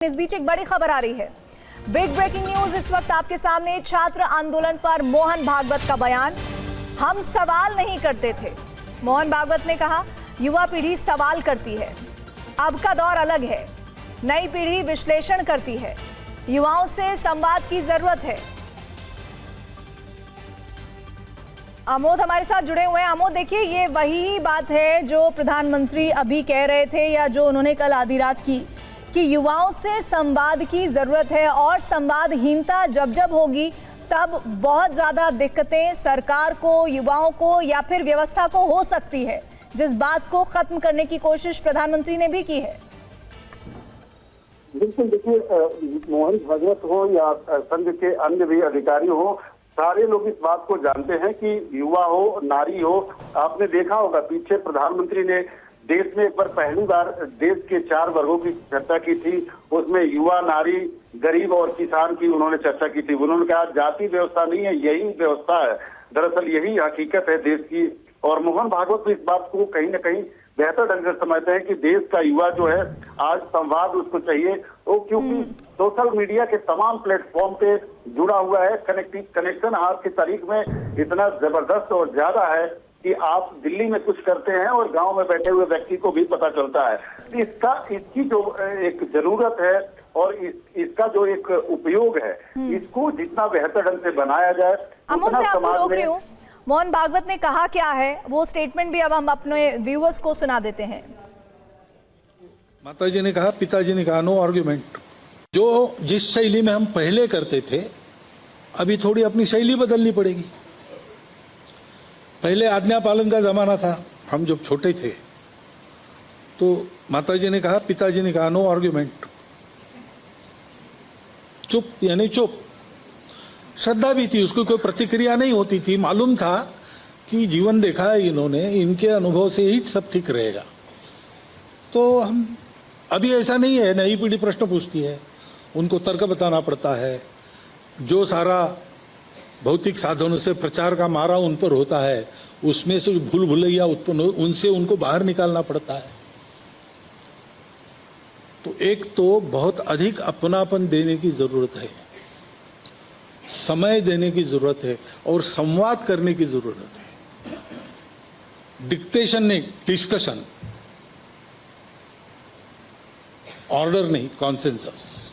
इस बीच एक बड़ी खबर आ रही है। बिग ब्रेकिंग न्यूज इस वक्त आपके सामने। छात्र आंदोलन पर मोहन भागवत का बयान। हम सवाल नहीं करते थे, मोहन भागवत ने कहा। युवा पीढ़ी सवाल करती है, अब का दौर अलग है। नई पीढ़ी विश्लेषण करती है, युवाओं से संवाद की जरूरत है। आमोद हमारे साथ जुड़े हुए हैं। आमोद, देखिए, ये वही बात है जो प्रधानमंत्री अभी कह रहे थे या जो उन्होंने कल आधी रात की, कि युवाओं से संवाद की जरूरत है और संवादहीनता जब जब होगी तब बहुत ज्यादा दिक्कतें सरकार को, युवाओं को या फिर व्यवस्था को हो सकती है, जिस बात को खत्म करने की कोशिश प्रधानमंत्री ने भी की है। बिल्कुल, देखिए, मोहन भागवत हो या संघ के अन्य भी अधिकारी हो, सारे लोग इस बात को जानते हैं कि युवा हो, नारी हो। आपने देखा होगा पीछे प्रधानमंत्री ने देश में एक बार पहली बार देश के 4 वर्गों की चर्चा की थी। उसमें युवा, नारी, गरीब और किसान की उन्होंने चर्चा की थी। उन्होंने कहा जाति व्यवस्था नहीं है, यही व्यवस्था है। दरअसल यही हकीकत है देश की। और मोहन भागवत भी इस बात को कहीं न कहीं बेहतर ढंग से समझते हैं कि देश का युवा जो है आज संवाद उसको चाहिए, वो क्योंकि सोशल मीडिया के तमाम प्लेटफॉर्म पे जुड़ा हुआ है। कनेक्शन आज की तारीख में इतना जबरदस्त और ज्यादा है कि आप दिल्ली में कुछ करते हैं और गांव में बैठे हुए व्यक्ति को भी पता चलता है। इसकी जो एक जरूरत है और इसका जो एक उपयोग है, इसको जितना बेहतर ढंग से बनाया जाए। अमोद, मैं आपको रोक रही हूँ। मोहन भागवत ने कहा क्या है, वो स्टेटमेंट भी अब हम अपने व्यूअर्स को सुना देते हैं। माताजी ने कहा, पिताजी ने कहा, नो आर्ग्यूमेंट। जो जिस शैली में हम पहले करते थे, अभी थोड़ी अपनी शैली बदलनी पड़ेगी। पहले आज्ञा पालन का जमाना था, हम जब छोटे थे तो माताजी ने कहा, पिताजी ने कहा, नो आर्ग्यूमेंट। चुप यानी चुप। श्रद्धा भी थी, उसको कोई प्रतिक्रिया नहीं होती थी। मालूम था कि जीवन देखा है इन्होंने, इनके अनुभव से ही सब ठीक रहेगा। तो हम अभी ऐसा नहीं है। नई पीढ़ी प्रश्न पूछती है, उनको तर्क बताना पड़ता है। जो सारा भौतिक साधनों से प्रचार का मारा उन पर होता है, उसमें से भूल भुलैया उत्पन्न हो, उनसे उनको बाहर निकालना पड़ता है। तो एक तो बहुत अधिक अपनापन देने की जरूरत है, समय देने की जरूरत है और संवाद करने की जरूरत है। डिक्टेशन नहीं, डिस्कशन, ऑर्डर नहीं, कॉन्सेंसस।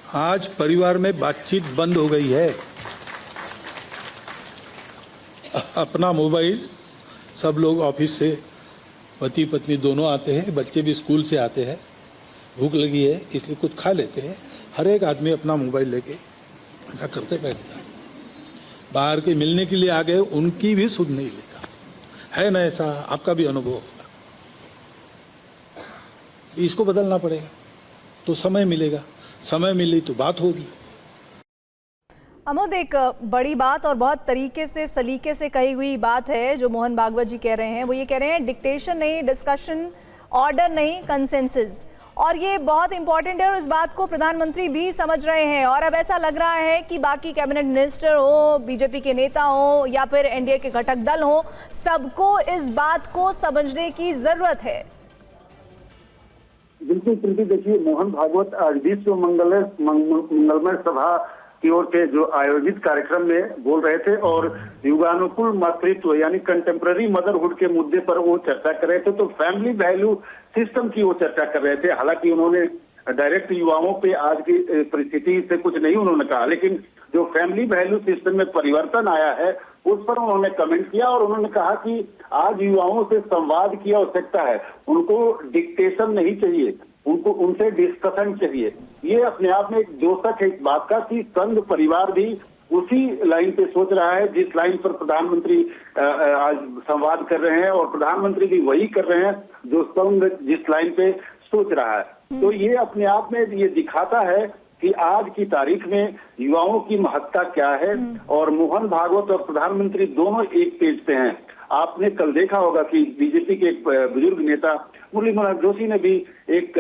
आज परिवार में बातचीत बंद हो गई है। अपना मोबाइल, सब लोग ऑफिस से पति पत्नी दोनों आते हैं, बच्चे भी स्कूल से आते हैं, भूख लगी है इसलिए कुछ खा लेते हैं। हर एक आदमी अपना मोबाइल लेके ऐसा करते बैठता है। बाहर के मिलने के लिए आ गए, उनकी भी सुध नहीं लेता है ना। ऐसा आपका भी अनुभव होगा। इसको बदलना पड़ेगा तो समय मिलेगा, समय मिली तो बात होगी। अमोद, एक बड़ी बात और बहुत तरीके से, सलीके से कही हुई बात है जो मोहन भागवत जी कह रहे हैं। वो ये कह रहे हैं, डिक्टेशन नहीं, डिस्कशन, ऑर्डर नहीं, कंसेंसस। और ये बहुत इंपॉर्टेंट है और इस बात को प्रधानमंत्री भी समझ रहे हैं। और अब ऐसा लग रहा है कि बाकी कैबिनेट मिनिस्टर हो, बीजेपी के नेता हो या फिर एनडीए के घटक दल हो, सबको इस बात को समझने की जरूरत है। बिल्कुल प्रीति, देखिए, मोहन भागवत आज विश्व मंगलमय सभा की ओर से जो आयोजित कार्यक्रम में बोल रहे थे और युगानुकूल मातृत्व यानी कंटेम्पररी मदरहुड के मुद्दे पर वो चर्चा कर रहे थे। तो फैमिली वैल्यू सिस्टम की वो चर्चा कर रहे थे। हालांकि उन्होंने डायरेक्ट युवाओं पे आज की परिस्थिति से कुछ नहीं उन्होंने कहा, लेकिन जो फैमिली वैल्यू सिस्टम में परिवर्तन आया है उस पर उन्होंने कमेंट किया और उन्होंने कहा कि आज युवाओं से संवाद की आवश्यकता है। उनको डिक्टेशन नहीं चाहिए, उनको उनसे डिस्कशन चाहिए। ये अपने आप में एक द्योतक है इस बात का कि संघ परिवार भी उसी लाइन पे सोच रहा है जिस लाइन पर प्रधानमंत्री आज संवाद कर रहे हैं और प्रधानमंत्री भी वही कर रहे हैं जो संघ जिस लाइन पे सोच रहा है। तो ये अपने आप में ये दिखाता है कि आज की तारीख में युवाओं की महत्ता क्या है। और मोहन भागवत और प्रधानमंत्री दोनों एक पेज पे हैं। आपने कल देखा होगा कि बीजेपी के एक बुजुर्ग नेता मुरली मनोहर जोशी ने भी एक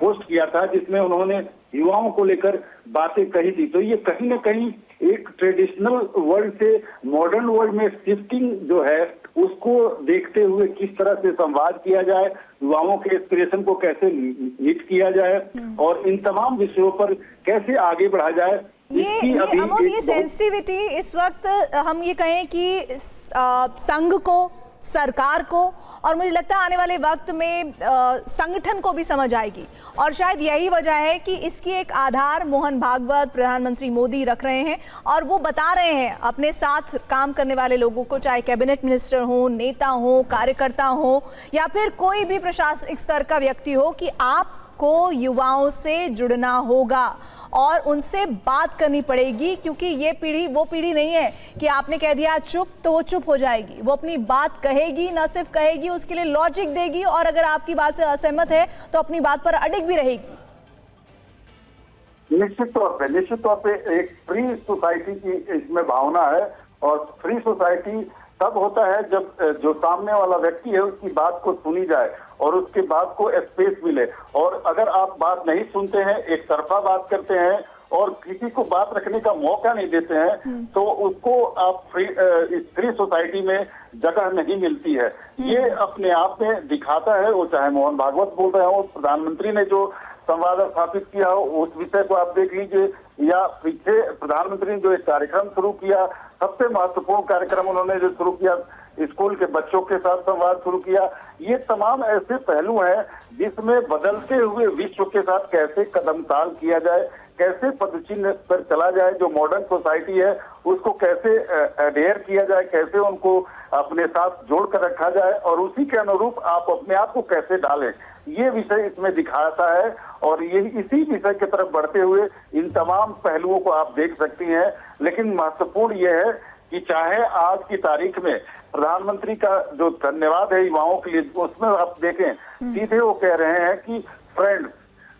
पोस्ट किया था जिसमें उन्होंने युवाओं को लेकर बातें कही थी। तो ये कहीं ना कहीं एक ट्रेडिशनल वर्ल्ड से मॉडर्न वर्ल्ड में शिफ्टिंग जो है उसको देखते हुए किस तरह से संवाद किया जाए, युवाओं के एस्पिरेशन को कैसे मीट किया जाए और इन तमाम विषयों पर कैसे आगे बढ़ा जाए। ये अमोद, ये सेंसिटिविटी इस वक्त हम ये कहें कि संघ को, सरकार को और मुझे लगता है आने वाले वक्त में संगठन को भी समझ आएगी और शायद यही वजह है कि इसकी एक आधार मोहन भागवत, प्रधानमंत्री मोदी रख रहे हैं और वो बता रहे हैं अपने साथ काम करने वाले लोगों को, चाहे कैबिनेट मिनिस्टर हो, नेता हो, कार्यकर्ता हो या फिर कोई भी प्रशासनिक स्तर का व्यक्ति हो, कि आपको युवाओं से जुड़ना होगा और उनसे बात करनी पड़ेगी, क्योंकि ये पीढ़ी वो पीढ़ी नहीं है कि आपने कह दिया चुप तो वो चुप हो जाएगी। वो अपनी बात कहेगी, ना सिर्फ कहेगी, उसके लिए लॉजिक देगी और अगर आपकी बात से असहमत है तो अपनी बात पर अडिग भी रहेगी। निश्चित तौर पे एक फ्री सोसाइटी की इसमें भावना है और फ्री सोसाइटी तब होता है जब जो सामने वाला व्यक्ति है उसकी बात को सुनी जाए और उसके बात को स्पेस मिले। और अगर आप बात नहीं सुनते हैं, एक तरफा बात करते हैं और किसी को बात रखने का मौका नहीं देते हैं, तो उसको आप इस फ्री सोसाइटी में जगह नहीं मिलती है। ये अपने आप में दिखाता है, वो चाहे मोहन भागवत बोल रहे हो, प्रधानमंत्री ने जो संवाद स्थापित किया हो उस विषय को आप देख लीजिए, या पीछे प्रधानमंत्री ने जो एक कार्यक्रम शुरू किया, सबसे महत्वपूर्ण कार्यक्रम उन्होंने जो शुरू किया, स्कूल के बच्चों के साथ संवाद शुरू किया। ये तमाम ऐसे पहलू हैं जिसमें बदलते हुए विश्व के साथ कैसे कदम ताल किया जाए, कैसे पदचिन्ह पर चला जाए, जो मॉडर्न सोसाइटी है उसको कैसे अडेयर किया जाए, कैसे उनको अपने साथ जोड़ कर रखा जाए और उसी के अनुरूप आप अपने आप को कैसे डालें, ये विषय इसमें दिखाता है। और ये इसी विषय की तरफ बढ़ते हुए इन तमाम पहलुओं को आप देख सकती हैं। लेकिन महत्वपूर्ण ये है कि चाहे आज की तारीख में प्रधानमंत्री का जो धन्यवाद है युवाओं के लिए, उसमें आप देखें सीधे वो कह रहे हैं कि फ्रेंड,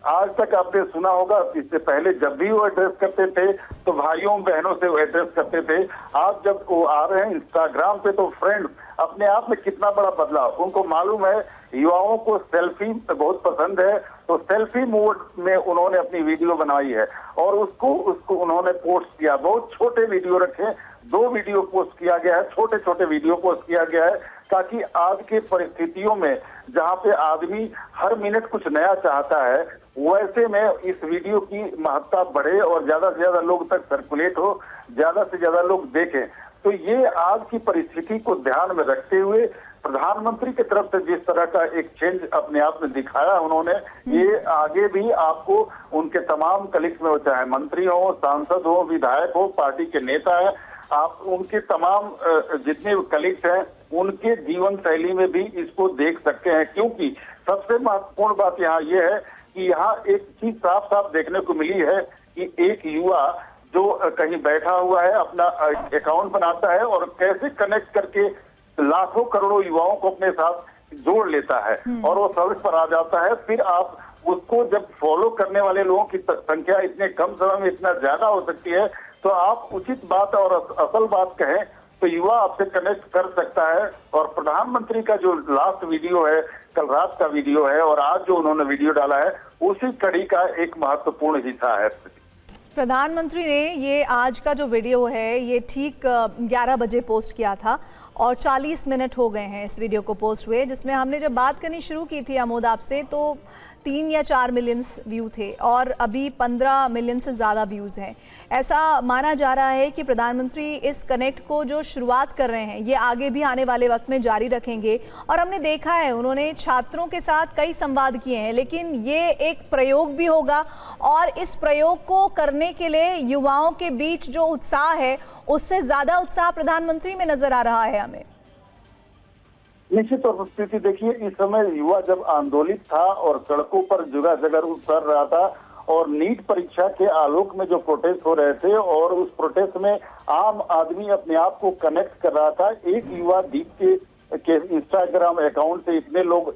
आज तक आपने सुना होगा इससे पहले जब भी वो एड्रेस करते थे तो भाइयों बहनों से वो एड्रेस करते थे। आज जब वो आ रहे हैं इंस्टाग्राम पे तो फ्रेंड अपने आप में कितना बड़ा बदलाव। उनको मालूम है युवाओं को सेल्फी बहुत पसंद है, तो सेल्फी मोड में उन्होंने अपनी वीडियो बनाई है और उसको उन्होंने पोस्ट किया। बहुत छोटे वीडियो रखे, 2 वीडियो पोस्ट किया गया है, छोटे छोटे वीडियो पोस्ट किया गया है, ताकि आज के परिस्थितियों में जहाँ पे आदमी हर मिनट कुछ नया चाहता है, वैसे में इस वीडियो की महत्ता बढ़े और ज्यादा से ज्यादा लोग तक सर्कुलेट हो, ज्यादा से ज्यादा लोग देखें। तो ये आज की परिस्थिति को ध्यान में रखते हुए प्रधानमंत्री की तरफ से जिस तरह का एक चेंज अपने आप में दिखाया उन्होंने, ये आगे भी आपको उनके तमाम कलीग्स में हो, चाहे मंत्री हो, सांसद हो, विधायक हो, पार्टी के नेता है, आप उनके तमाम जितने कलीग्स हैं उनके जीवन शैली में भी इसको देख सकते हैं। क्योंकि सबसे महत्वपूर्ण बात यहाँ ये है कि यहाँ एक चीज साफ साफ देखने को मिली है कि एक युवा जो कहीं बैठा हुआ है अपना अकाउंट बनाता है और कैसे कनेक्ट करके लाखों करोड़ों युवाओं को अपने साथ जोड़ लेता है और वो सड़क पर आ जाता है। फिर आप उसको जब फॉलो करने वाले लोगों की संख्या इतने कम समय में इतना ज्यादा हो सकती है, तो आप उचित बात और असल बात कहें तो युवा आपसे कनेक्ट कर सकता है। और प्रधानमंत्री का जो लास्ट वीडियो है, कल रात का वीडियो है और आज जो उन्होंने वीडियो डाला है, उसी कड़ी का एक महत्वपूर्ण हिस्सा है। प्रधानमंत्री ने ये आज का जो वीडियो है ये ठीक 11 बजे पोस्ट किया था और 40 मिनट हो गए हैं इस वीडियो को पोस्ट हुए, जिसमें हमने जब बात करनी शुरू की थी अमोद आपसे तो 3 या 4 मिलियन व्यू थे और अभी 15 मिलियन से ज़्यादा व्यूज़ हैं। ऐसा माना जा रहा है कि प्रधानमंत्री इस कनेक्ट को जो शुरुआत कर रहे हैं ये आगे भी आने वाले वक्त में जारी रखेंगे। और हमने देखा है उन्होंने छात्रों के साथ कई संवाद किए हैं, लेकिन ये एक प्रयोग भी होगा और इस प्रयोग को करने के लिए युवाओं के बीच जो उत्साह है उससे ज़्यादा उत्साह प्रधानमंत्री में नजर आ रहा है हमें। निश्चित तौर पर स्थिति देखिए, इस समय युवा जब आंदोलित था और सड़कों पर जगह जगह उतर रहा था और नीट परीक्षा के आलोक में जो प्रोटेस्ट हो रहे थे और उस प्रोटेस्ट में आम आदमी अपने आप को कनेक्ट कर रहा था। एक युवा दीप के इंस्टाग्राम अकाउंट से इतने लोग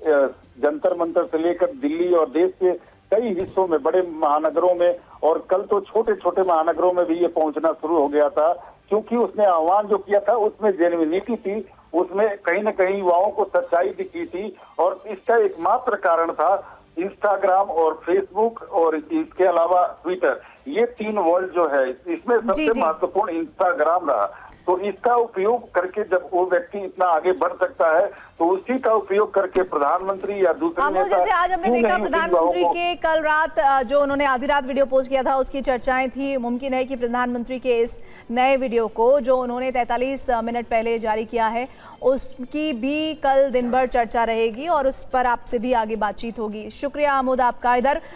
जंतर मंतर से लेकर दिल्ली और देश के कई हिस्सों में, बड़े महानगरों में और कल तो छोटे छोटे महानगरों में भी ये पहुंचना शुरू हो गया था, क्योंकि उसने आह्वान जो किया था उसमें जेन्युइनिटी थी, उसमें कहीं न कहीं युवाओं को सच्चाई दिखी थी। और इसका एकमात्र कारण था इंस्टाग्राम और फेसबुक और इसके अलावा ट्विटर, ये 3 वर्ड जो है इसमें सबसे जी। महत्वपूर्ण इंस्टाग्राम रहा। तो इसका उपयोग करके जब वो व्यक्ति इतना आगे बढ़ सकता है तो उसी का उपयोग करके प्रधानमंत्री या दूसरे अमोद, नेता जैसे आज हमने क्यों देखा नहीं उन प्रधानमंत्री युवाओं को- के कल रात जो उन्होंने आधी रात वीडियो पोस्ट किया था उसकी चर्चाएं थी। मुमकिन है कि प्रधानमंत्री के इस नए वीडियो को जो उन्होंने 43 मिनट पहले जारी किया है उसकी भी कल दिन भर चर्चा रहेगी और उस पर आपसे भी आगे बातचीत होगी। शुक्रिया अमोद आपका। इधर